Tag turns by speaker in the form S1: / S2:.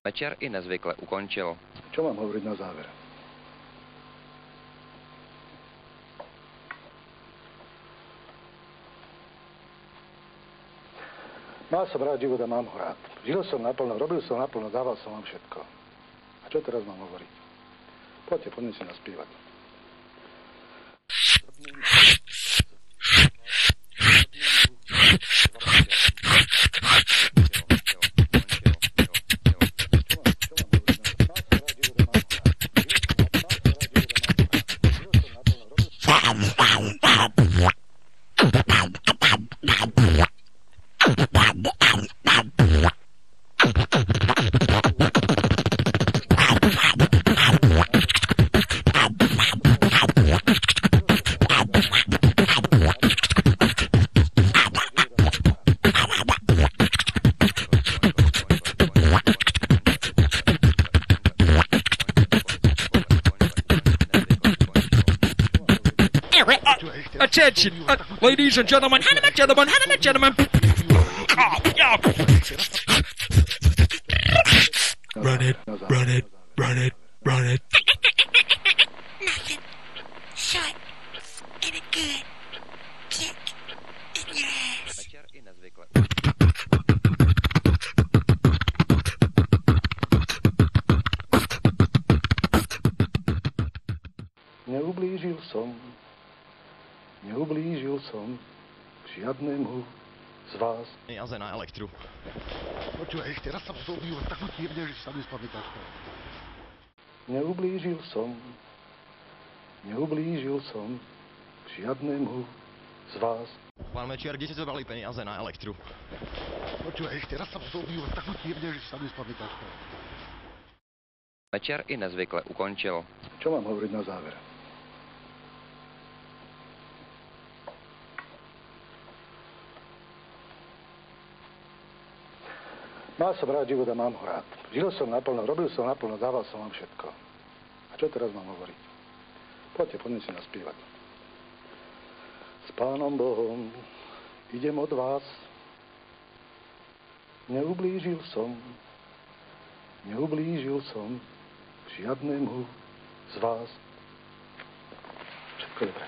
S1: Večer i nezvykle ukončil.
S2: Čo mám hovoriť na záver? Mal som rád život a mám ho rád. Žil som naplno, robil som naplno, dával som vám všetko. A čo teraz mám hovoriť? Poďme si naspívať.
S3: Attention, ladies and gentlemen, gentlemen. Run it.
S4: Nothing. Shut. And a good kick in your ass.
S1: Večer i nezvykle.
S2: Neublížil som žiadnemu z vás.
S3: Peniaze na elektru.
S2: Počúvaj, ešte raz sa vzobijú takú tírne, že sa mi spamätáš. Neublížil som žiadnemu z vás.
S3: Pán Mečiar, kde ste zobrali peniaze na elektru?
S2: Počúvaj, ešte raz sa vzobijú takú tírne, že sa mi spamätáš.
S1: Večer i nezvykle ukončil.
S2: Čo mám hovoriť na záver? Mal som rád život a mám ho rád. Žil som naplno, robil som naplno, dával som vám všetko. A čo teraz mám hovoriť? Poďme si naspívať. S Pánom Bohom idem od vás. Neublížil som žiadnemu z vás. Všetko dobré.